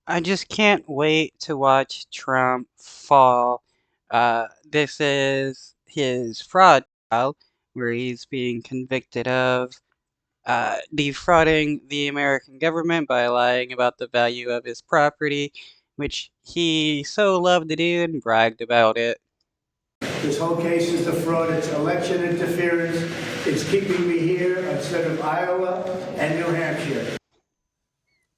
I just can't wait to watch Trump fall. This is his fraud trial, where he's being convicted of defrauding the American government by lying about the value of his property, which he so loved to do and bragged about it. This whole case is the fraud. It's election interference. It's keeping me here instead of Iowa and New Hampshire.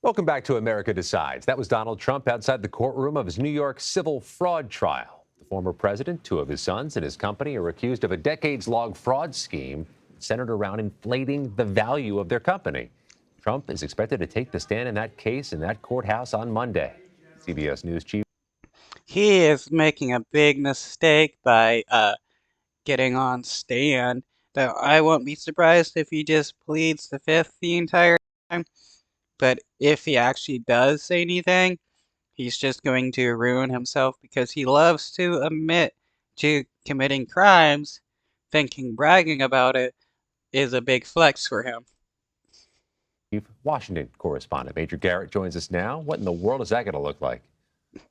Welcome back to America Decides. That was Donald Trump outside the courtroom of his New York civil fraud trial. The former president, two of his sons, and his company are accused of a decades-long fraud scheme centered around inflating the value of their company. Trump is expected to take the stand in that case in that courthouse on Monday. CBS News chief. He is making a big mistake by getting on stand. Though I won't be surprised if he just pleads the fifth the entire time. But if he actually does say anything, he's just going to ruin himself because he loves to admit to committing crimes, thinking bragging about it is a big flex for him. Washington correspondent Major Garrett joins us now. What in the world is that going to look like?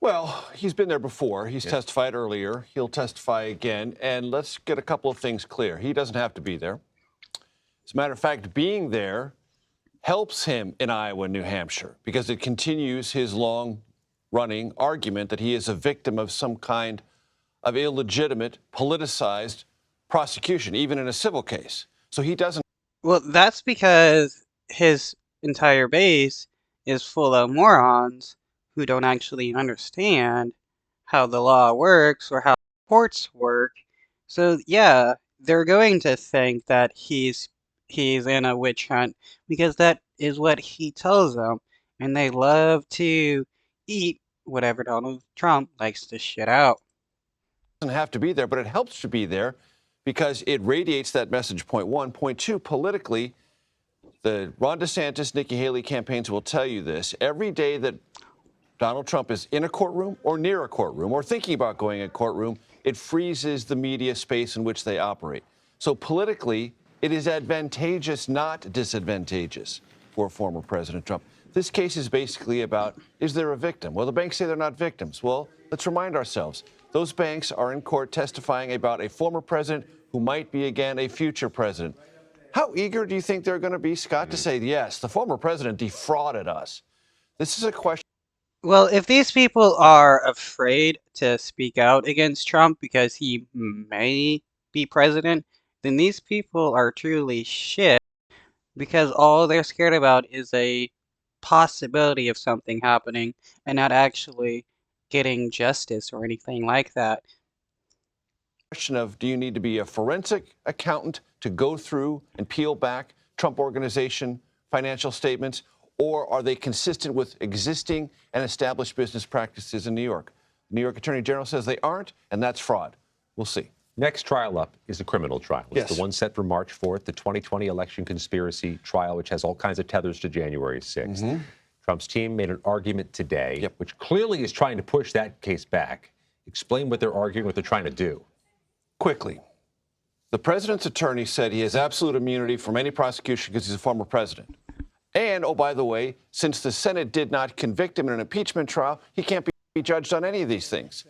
Well, he's been there before. He's testified earlier. He'll testify again. And let's get a couple of things clear. He doesn't have to be there. As a matter of fact, being there helps him in Iowa and New Hampshire because it continues his long-running argument that he is a victim of some kind of illegitimate, politicized prosecution, even in a civil case. So he doesn't. Well, that's because his entire base is full of morons who don't actually understand how the law works or how courts work. So yeah, they're going to think that he's in a witch hunt because that is what he tells them, and they love to eat whatever Donald Trump likes to shit out. Doesn't have to be there, but it helps to be there because it radiates that message, point one. Point two, politically, the Ron DeSantis, Nikki Haley campaigns will tell you this. Every day that Donald Trump is in a courtroom or near a courtroom or thinking about going in a courtroom, it freezes the media space in which they operate. So politically, it is advantageous, not disadvantageous for former President Trump. This case is basically about, is there a victim? Well, the banks say they're not victims. Well, let's remind ourselves, those banks are in court testifying about a former president who might be, again, a future president. How eager do you think they're going to be, Scott, to say, yes, the former president defrauded us? This is a question. Well, if these people are afraid to speak out against Trump because he may be president, then these people are truly shit because all they're scared about is a possibility of something happening and not actually getting justice or anything like that. Question of, do you need to be a forensic accountant to go through and peel back Trump Organization financial statements, or are they consistent with existing and established business practices in New York? The New York Attorney General says they aren't, and that's fraud. We'll see. Next trial up is a criminal trial. It's Yes. the one set for March 4th, the 2020 election conspiracy trial, which has all kinds of tethers to January 6th. Trump's team made an argument today, which clearly is trying to push that case back. Explain what they're arguing, what they're trying to do. Quickly, the president's attorney said he has absolute immunity from any prosecution because he's a former president. And, oh, by the way, since the Senate did not convict him in an impeachment trial, he can't be judged on any of these things.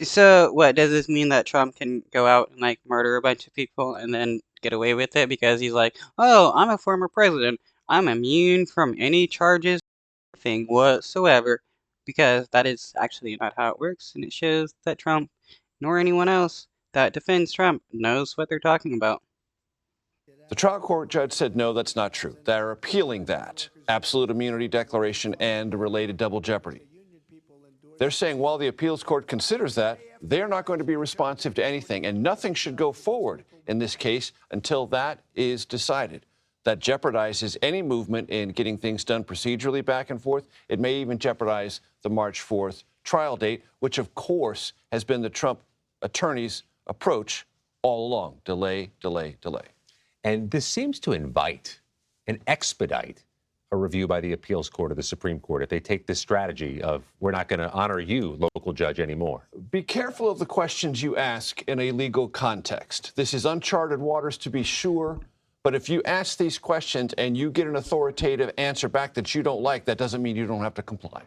So, what, does this mean that Trump can go out and, like, murder a bunch of people and then get away with it because he's like, oh, I'm a former president. I'm immune from any charges, thing whatsoever, because that is actually not how it works, and it shows that Trump, nor anyone else that defends Trump, knows what they're talking about. The trial court judge said, no, that's not true. They're appealing that absolute immunity declaration and related double jeopardy. They're saying while the appeals court considers that, they're not going to be responsive to anything, and nothing should go forward in this case until that is decided. That jeopardizes any movement in getting things done procedurally back and forth. It may even jeopardize the March 4th trial date, which, of course, has been the Trump attorney's approach all along. Delay, delay, delay. And this seems to invite and expedite a review by the appeals court or the Supreme Court if they take this strategy of, we're not going to honor you, local judge, anymore. Be careful of the questions you ask in a legal context. This is uncharted waters, to be sure, but But if you ask these questions and you get an authoritative answer back that you don't like, that doesn't mean you don't have to comply.